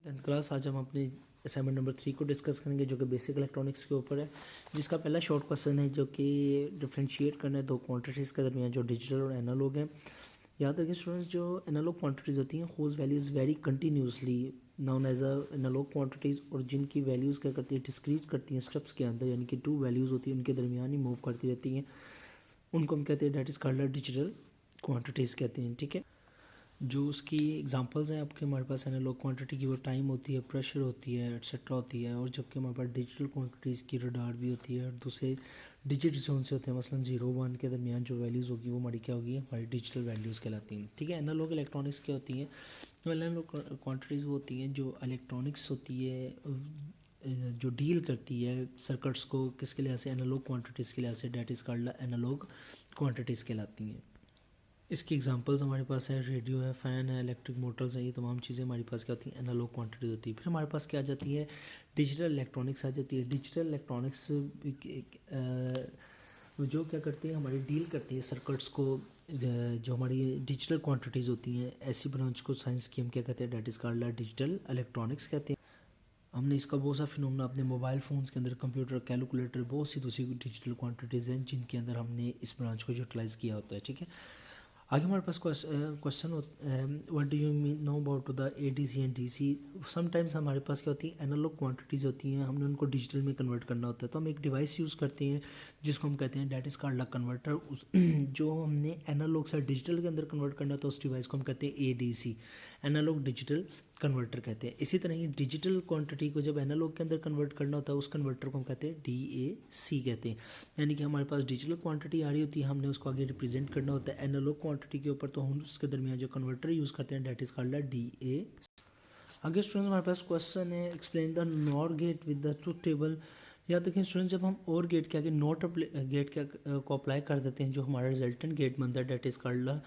Tenth class. आज हम अपनी असाइनमेंट नंबर 3 को डिस्कस करेंगे जो कि बेसिक इलेक्ट्रॉनिक्स के ऊपर है, जिसका पहला शॉर्ट क्वेश्चन है जो कि डिफरेंशिएट करना है दो क्वांटिटीज़ के दरमियान जो डिजिटल और एनालॉग हैं। याद रखिए स्टूडेंट्स, जो एनालॉग क्वांटिटीज़ होती हैं whose values vary continuously known as a analog quantities, और जिनकी वैल्यूज़ क्या करती है डिस्क्रीट करती हैं स्टेप्स के अंदर, यानी कि टू वैल्यूज़ होती हैं उनके दरमियान ही मूव करती रहती हैं, उनको हम कहते हैं that is called digital quantities कहते हैं। ठीक है, जो उसकी एग्जांपल्स हैं आपके हमारे पास एनालॉग क्वांटिटी की, वो टाइम होती है, प्रेशर होती है, एटसेट्रा होती है, और जबकि हमारे पास डिजिटल क्वांटिटीज़ की रडार भी होती है, और दूसरे डिजिट जोन से होते हैं, मसलन 0-1 के दरमियान जो वैल्यूज़ होगी वो हमारी क्या होगी, हमारी डिजिटल वैल्यूज़ कहलाती हैं। ठीक है, एनालॉग इलेक्ट्रॉनिक्स क्या होती हैं, तो एनालॉग क्वांटिटीज़ वो होती हैं जो इलेक्ट्रॉनिक्स होती है, जो डील करती है सर्किट्स को किसके लिहाज से, एनालॉग क्वांटिटीज़ के लिहाज से, that is called analog quantities कहलाती हैं। इसकी एग्जांपल्स हमारे पास है, रेडियो है, फ़ैन है, इलेक्ट्रिक मोटर्स है, ये तमाम चीज़ें हमारे पास क्या होती हैं, एनालॉग क्वांटिटीज होती है। फिर हमारे पास क्या आ जाती है, डिजिटल इलेक्ट्रॉनिक्स आ जाती है। डिजिटल इलेक्ट्रॉनिक्स जो क्या करती है, हमारी डील करती है सर्किट्स को, जो हमारी डिजिटल क्वांटिटीज़ होती हैं, ऐसी ब्रांच को साइंस की हम क्या कहते हैं, that is called digital electronics कहते हैं। हमने इसका बहुत सा फिनोमेना अपने मोबाइल फ़ोन्स के अंदर, कंप्यूटर, कैलकुलेटर, बहुत सी दूसरी डिजिटल क्वांटिटीज़ हैं जिनके अंदर हमने इस ब्रांच को यूटिलाइज़ किया होता है। ठीक है, आगे हमारे पास question what do you mean know about the ADC and DC। Sometimes हमारे पास क्या होती है, एनालॉग क्वांटिटीज़ होती हैं, हमने उनको डिजिटल में कन्वर्ट करना होता है, तो हम एक डिवाइस यूज़ करते हैं जिसको हम कहते हैं डेट इज़ कॉल्ड कन्वर्टर। उस जो हमने एनालॉग से डिजिटल के अंदर कन्वर्ट करना है तो उस डिवाइस को हम कहते हैं ADC, एनालॉग डिजिटल कन्वर्टर कहते हैं। इसी तरह ही डिजिटल क्वांटिटी को जब एनालॉग के अंदर कन्वर्ट करना होता है उस कन्वर्टर को हम कहते हैं DAC कहते हैं। यानी कि हमारे पास डिजिटल क्वांटिटी आ रही होती है, हमने उसको आगे रिप्रेजेंट करना होता है एनालॉग क्वांटिटी के ऊपर, तो हम उसके दरमियान जो कन्वर्टर यूज़ करते हैं डेट इज़ कॉल्ड DA। आगे स्टूडेंट हमारे पास क्वेश्चन है, explain the NOR gate with the truth table. याद रखें स्टूडेंट, जब हम और गेट के आगे नॉट गेट को अप्लाई कर देते हैं, जो हमारा रिजल्टेंट गेट बनता है that is called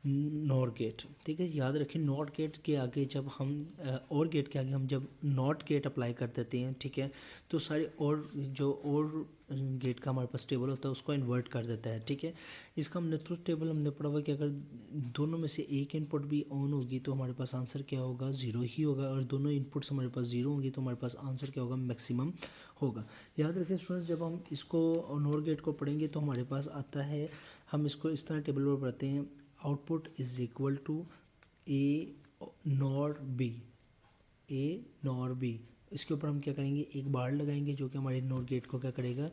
NOR gate. ठीक है, याद रखें नॉट गेट के आगे जब हम और गेट के आगे हम जब नॉट गेट अप्लाई कर देते हैं, ठीक है, तो सारे और जो और गेट का हमारे पास टेबल होता है उसको इन्वर्ट कर देता है। ठीक है, इसका हमने ट्रुथ टेबल हमने पढ़ा हुआ कि अगर दोनों में से एक इनपुट भी ऑन होगी तो हमारे पास आंसर क्या होगा, 0 ही होगा, और दोनों इनपुट्स हमारे पास 0 होंगी तो हमारे पास आंसर क्या होगा, मैक्सिमम होगा। याद रखें स्टूडेंट्स, जब हम इसको नॉर गेट को पढ़ेंगे तो हमारे पास आता है, हम इसको इस तरह टेबल पर पढ़ते हैं, output is equal to A NOR B, A NOR B. इसके ऊपर हम क्या करेंगे, एक बार लगाएंगे जो कि हमारे नॉर गेट को क्या करेगा,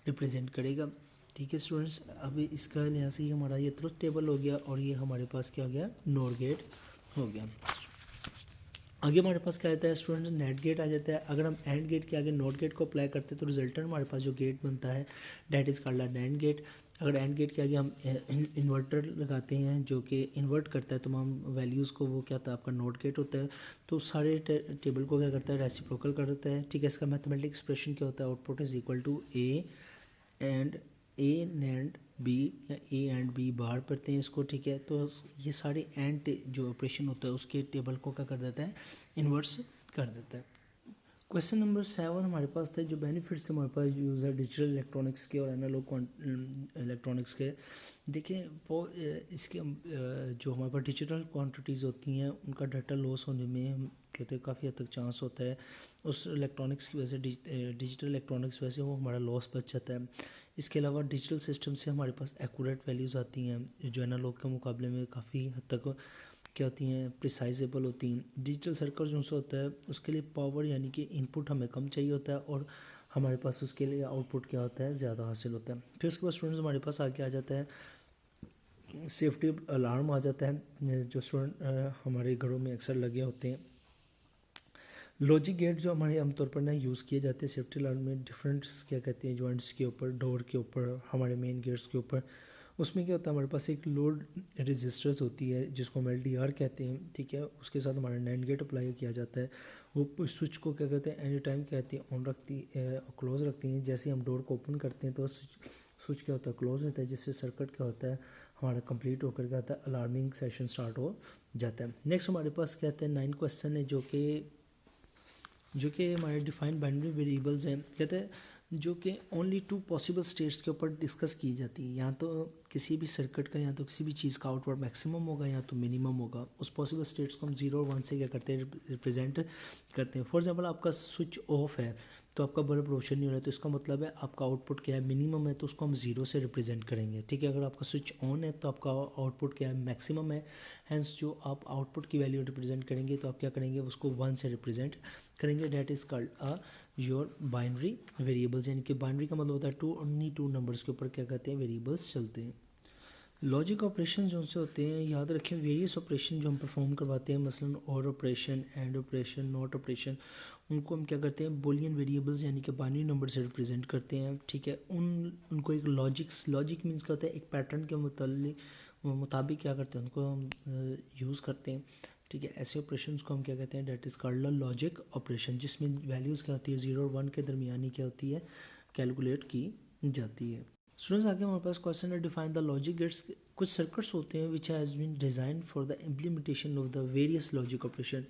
रिप्रेजेंट करेगा। ठीक है स्टूडेंट्स, अभी इसका लिहाज से ही हमारा ये ट्रुथ टेबल हो गया और ये हमारे पास क्या हो गया, नॉर गेट हो गया। आगे हमारे पास क्या आता है स्टूडेंट्स, नेट गेट आ जाता है। अगर हम एंड गेट के आगे नॉट गेट को अप्लाई करते हैं तो रिजल्टेंट हमारे पास जो गेट बनता है that is called AND gate. अगर एंड गेट के आगे हम इन्वर्टर लगाते हैं जो कि इन्वर्ट करता है तमाम वैल्यूज़ को, वो क्या होता है, आपका नॉट गेट होता है, तो सारे टेबल को क्या करता है, रेसिप्रोकल कर देता है। ठीक है, इसका मैथमेटिक एक्सप्रेशन क्या होता है, output is equal to AND A B, या ए एंड बी बाहर पढ़ते हैं इसको। ठीक है, तो ये सारे एंड जो ऑपरेशन होता है उसके टेबल को क्या कर देता है, इन्वर्स कर देता है। क्वेश्चन नंबर 7 हमारे पास था, जो बेनिफिट्स थे हमारे पास यूज़ है डिजिटल इलेक्ट्रॉनिक्स के और एनालॉग इलेक्ट्रॉनिक्स के। देखिए वो इसके जो हमारे पास डिजिटल क्वांटिटीज़ होती हैं उनका डाटा लॉस होने में हम कहते हैं काफ़ी हद तक चांस होता है, उस इलेक्ट्रॉनिक्स की वजह से, डिजिटल इलेक्ट्रॉनिक्स वजह से वो हमारा लॉस बच जाता है। इसके अलावा डिजिटल सिस्टम से हमारे पास एक्यूरेट वैल्यूज़ आती हैं जो एनालॉग के मुकाबले में काफ़ी हद तक क्या होती हैं, प्रिसाइजेबल होती हैं। डिजिटल सर्किट जो सा होता है उसके लिए पावर यानी कि इनपुट हमें कम चाहिए होता है और हमारे पास उसके लिए आउटपुट क्या होता है, ज़्यादा हासिल होता है। फिर उसके बाद स्टूडेंट्स हमारे पास आगे आ जाता है सेफ्टी अलार्म आ जाता है, जो स्टूडेंट हमारे घरों में अक्सर लगे होते हैं। लॉजिक गेट जो हमारे आमतौर पर ना यूज़ किए जाते हैं सेफ्टी अलार्म में, डिफरेंट क्या कहते हैं जॉइंट्स के ऊपर, डोर के ऊपर, हमारे मेन गेट्स के ऊपर। उसमें क्या होता है, हमारे पास एक लोड रजिस्टर्स होती है जिसको हम LDR कहते हैं। ठीक है, उसके साथ हमारा नैंड गेट अप्लाई किया जाता है। वो स्विच को क्या कहते हैं, एनी टाइम कहती है ऑन रखती है, क्लोज रखती हैं। जैसे ही हम डोर को ओपन करते हैं तो स्विच क्या होता है, क्लोज होता है, जिससे सर्किट क्या होता है हमारा कंप्लीट होकर क्या होता है, अलार्मिंग सेशन स्टार्ट हो जाता है। नेक्स्ट हमारे पास क्या कहते हैं 9 क्वेश्चन है जो कि हमारे डिफाइंड बाइनरी वेरिएबल्स हैं। कहते हैं जो कि ओनली टू पॉसिबल स्टेट्स के ऊपर डिस्कस की जाती है। या तो किसी भी सर्किट का या तो किसी भी चीज़ का आउटपुट मैक्सिमम होगा या तो मिनिमम होगा। उस पॉसिबल स्टेट्स को हम 0 और 1 से क्या करते हैं, रिप्रेजेंट करते हैं। फॉर एग्जांपल आपका स्विच ऑफ है तो आपका बल्ब रोशन नहीं हो रहा है, तो इसका मतलब है आपका आउटपुट क्या है, मिनिमम है, तो उसको हम 0 से रिप्रेजेंट करेंगे। ठीक है, अगर आपका स्विच ऑन है तो आपका आउटपुट क्या है, मैक्सिमम है। हैंस जो आप आउटपुट की वैल्यू रिप्रेजेंट करेंगे तो आप क्या करेंगे, उसको 1 से रिप्रेजेंट करेंगे। That is called your binary variables. यानी कि बाइनरी का मतलब होता है टू, ओनली टू नंबर्स के ऊपर क्या कहते हैं, वेरिएबल्स चलते हैं। लॉजिक ऑपरेशन जो से होते हैं, याद रखें, वेरियस ऑपरेशन जो हम परफॉर्म करवाते हैं, मसलन और operation, and operation, not operation, उनको हम क्या करते हैं, बूलियन वेरिएबल्स यानी कि बाइनरी नंबर से रिप्रेजेंट करते हैं। ठीक है, उनको एक लॉजिक मीन्स क्या होता है, एक पैटर्न के मुताबिक क्या करते हैं, उनको हम यूज़ करते हैं। ठीक है, ऐसे ऑपरेशंस को हम क्या कहते हैं, that is called logic operation, जिसमें वैल्यूज़ क्या होती है, 0 और 1 के दरमियानी क्या होती है, कैलकुलेट की जाती है। स्टूडेंट्स, आगे हमारे पास क्वेश्चन है, डिफाइन द लॉजिक गेट्स। कुछ सर्किट्स होते हैं which has been design for the implementation of the various logic operation,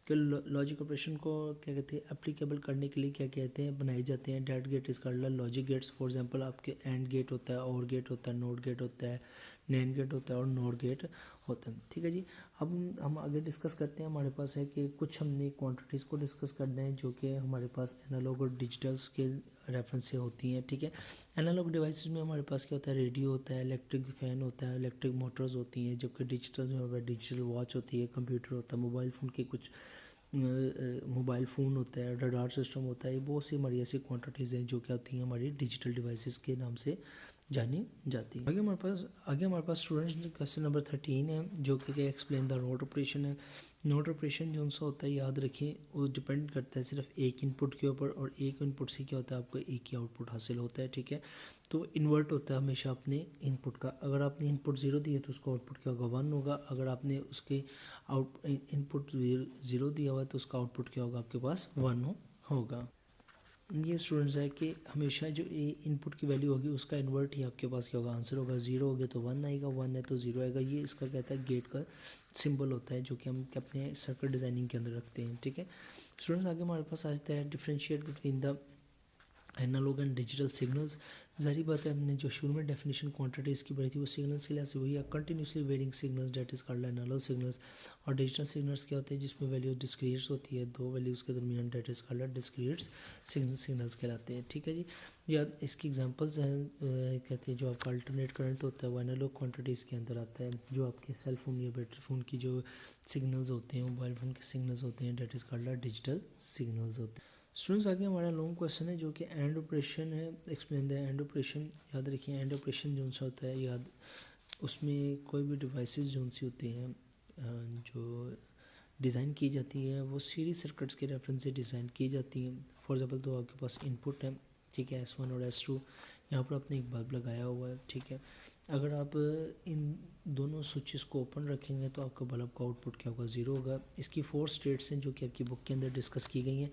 के लॉजिक ऑपरेशन को क्या कहते हैं, एप्लीकेबल करने के लिए क्या कहते हैं, बनाए जाते हैं। That gate is called logic gates. For example आपके एंड गेट होता है, और गेट होता है, नोट गेट होता है, नैंड गेट होता है और नॉर गेट होता है। ठीक है जी, अब हम आगे डिस्कस करते हैं। हमारे पास है कि कुछ हमने क्वांटिटीज़ को डिस्कस करना है जो कि हमारे पास एनालॉग और डिजिटल्स के रेफरेंस से होती हैं। ठीक है, एनालॉग डिवाइसेस में हमारे पास क्या होता है, रेडियो होता है, इलेक्ट्रिक फैन होता है, इलेक्ट्रिक मोटर्स होती हैं। जबकि डिजिटल में हमारे डिजिटल वॉच होती है, कंप्यूटर होता है, मोबाइल फ़ोन के कुछ मोबाइल फ़ोन होता है, रडार सिस्टम होता है। ये बहुत सी हमारी ऐसी क्वांटिटीज़ हैं जो क्या होती हैं, हमारी डिजिटल डिवाइसेस के नाम से जानी जाती है। आगे हमारे पास स्टूडेंट्स क्वेश्चन नंबर 13 है, जो कि एक्सप्लेन द नोट ऑपरेशन है। नोट ऑपरेशन जो सा होता है, याद रखें, वो डिपेंड करता है सिर्फ एक इनपुट के ऊपर, और एक इनपुट से क्या होता है, आपको एक ही आउटपुट हासिल होता है। ठीक है, तो इन्वर्ट होता है हमेशा अपने इनपुट का। अगर आपने इनपुट 0 दिया तो उसका आउटपुट क्या होगा, 1 होगा। अगर आपने उसके इनपुट 0 दिया हुआ है तो उसका आउटपुट क्या होगा, आपके पास 1 होगा। ये स्टूडेंट्स है कि हमेशा जो इनपुट की वैल्यू होगी उसका इन्वर्ट ही आपके पास क्या होगा, आंसर होगा। 0 हो गया तो 1 आएगा, 1 है तो 0 आएगा। ये इसका कहता है गेट का सिंबल होता है, जो कि हम अपने सर्किट डिज़ाइनिंग के अंदर रखते हैं। ठीक है स्टूडेंट्स, आगे हमारे पास आता है differentiate between the analog and digital signals. जारी बात है, हमने जो शुरू में डेफिनेशन क्वांटिटीज़ की बढ़ी थी वो सिग्नल्स के लिए से वही है, continuously varying signals, that is called analog signals. और डिजिटल सिग्नल्स क्या होते हैं, जिसमें वैल्यू डिस्क्रीट्स होती है, दो वैल्यूज़ के दरमियान, डेट इज कॉल्ड डिस्क्रीट्स सिग्नल्स कहलाते हैं। ठीक है जी, या इसकी एग्जांपल्स हैं, कहते हैं जो आपका अल्टरनेट करंट होता है वो एनालॉग क्वांटिटीज़ के अंदर आता है। जो आपके सेल फोन या बैटरी फ़ोन की जो सिग्नल्स होते हैं, मोबाइल फ़ोन के सिग्नल्स होते हैं, that is called digital signals होते हैं। स्टूडेंट्स, आगे हमारा लॉन्ग क्वेश्चन है जो कि एंड ऑपरेशन है। Explain the end operation. याद रखिए, एंड ऑपरेशन जो सा होता है, याद उसमें कोई भी डिवाइसेस जो सी होती हैं जो डिज़ाइन की जाती है वो सीरीज सर्किट्स के रेफरेंस से डिज़ाइन की जाती हैं। फॉर एग्जांपल, तो आपके पास इनपुट है, ठीक है, S1 और S2। यहाँ पर आपने एक बल्ब लगाया हुआ है। ठीक है, अगर आप इन दोनों स्विचेस को ओपन रखेंगे तो आपका बल्ब का आउटपुट क्या होगा, 0 होगा। इसकी 4 स्टेट्स हैं जो कि आपकी बुक के अंदर डिस्कस की गई हैं।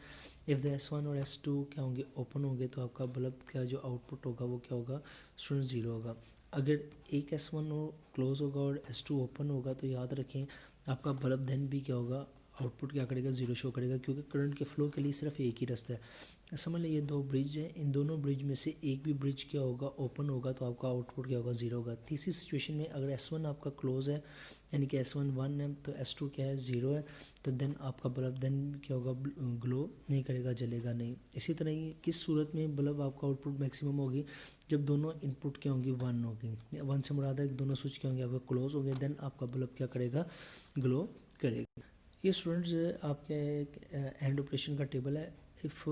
इफ़ द S1 और S2 क्या होंगे, ओपन होंगे, तो आपका बल्ब का जो आउटपुट होगा वो क्या होगा, स्टूडेंट 0 होगा। अगर एक S1 क्लोज होगा और S2 ओपन होगा तो याद रखें आपका बल्ब देन भी क्या होगा, आउटपुट क्या करेगा, 0 शो करेगा, क्योंकि करंट के फ्लो के लिए सिर्फ एक ही रास्ता है। समझ लीजिए, दो ब्रिज है, इन दोनों ब्रिज में से एक भी ब्रिज क्या होगा, ओपन होगा, तो आपका आउटपुट क्या होगा, 0 होगा। तीसरी सिचुएशन में अगर S1 आपका क्लोज है, यानी कि S1 1 है, तो S2 क्या है, 0 है, तो देन आपका बल्ब देन क्या होगा, ग्लो नहीं करेगा, जलेगा नहीं। इसी तरह ही किस सूरत में बल्ब आपका आउटपुट मैक्सिमम होगी, जब दोनों इनपुट क्या होंगी, 1 होगी। 1 से मुराद है कि दोनों स्विच क्या होंगे, आपका क्लोज हो गए, देन आपका बल्ब क्या करेगा, ग्लो करेगा। ये स्टूडेंट्स आपके एंड ऑपरेशन का टेबल है। इफ़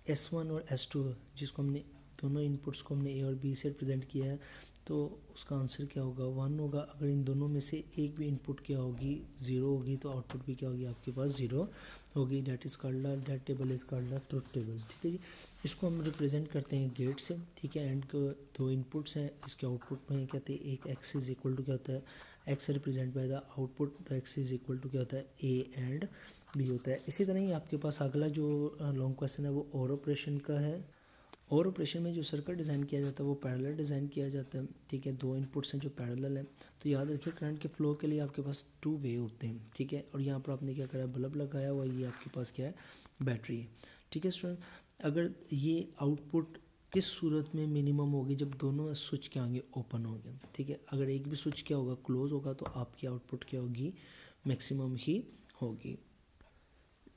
S1 और S2 जिसको हमने दोनों इनपुट्स को हमने A और B से रिप्रेजेंट किया है, तो उसका आंसर क्या होगा, 1 होगा। अगर इन दोनों में से एक भी इनपुट क्या होगी, 0 होगी, तो आउटपुट भी क्या होगी, आपके पास 0 होगी। Date is called that table is called truth table. ठीक है जी, इसको हम रिप्रेजेंट करते हैं गेट से। ठीक है, एंड को दो इनपुट्स हैं, इसके आउटपुट में कहते हैं एक एक्स इज इक्वल टू क्या होता है, X represent by the output, the X is equal to क्या होता है, ए एंड बी होता है। इसी तरह ही आपके पास अगला जो लॉन्ग क्वेश्चन है वो और ऑपरेशन का है। और ऑपरेशन में जो सर्किट डिज़ाइन किया जाता है वो पैरेलल डिज़ाइन किया जाता है। ठीक है, दो इनपुट्स हैं जो पैरेलल हैं, तो याद रखिए करंट के फ्लो के लिए आपके पास 2 वे होते हैं। ठीक है, और यहाँ पर आपने क्या करा, बल्ब लगाया हुआ, ये आपके पास क्या है, बैटरी है। ठीक है स्टूडेंट, अगर ये आउटपुट किस सूरत में मिनिमम होगी, जब दोनों स्विच क्या होंगे, ओपन होंगे, ठीक है। अगर एक भी स्विच क्या होगा, क्लोज होगा, तो आपकी आउटपुट क्या होगी, मैक्सिमम ही होगी।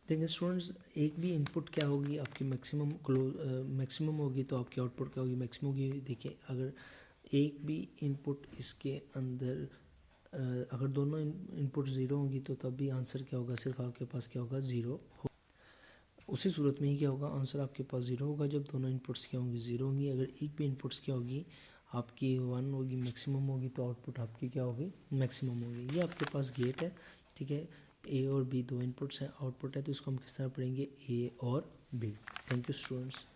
देखिए स्टूडेंट्स, एक भी इनपुट क्या होगी आपकी मैक्सिमम होगी, तो आपकी आउटपुट क्या होगी, मैक्सिमम होगी। देखिए अगर एक भी इनपुट इसके अंदर अगर दोनों इनपुट ज़ीरो होंगी तो तब भी आंसर क्या होगा, सिर्फ आपके पास क्या होगा, ज़ीरो। उसी सूरत में ही क्या होगा, आंसर आपके पास ज़ीरो होगा जब दोनों इनपुट्स क्या होंगी, ज़ीरो होंगी। अगर एक भी इनपुट्स क्या होगी आपकी वन होगी, मैक्सिमम होगी, तो आउटपुट आपकी क्या होगी, मैक्सिमम होगी। ये आपके पास गेट है, ठीक है। ए और बी दो इनपुट्स हैं, आउटपुट है, तो इसको हम किस तरह पढ़ेंगे, ए और बी। Thank you students.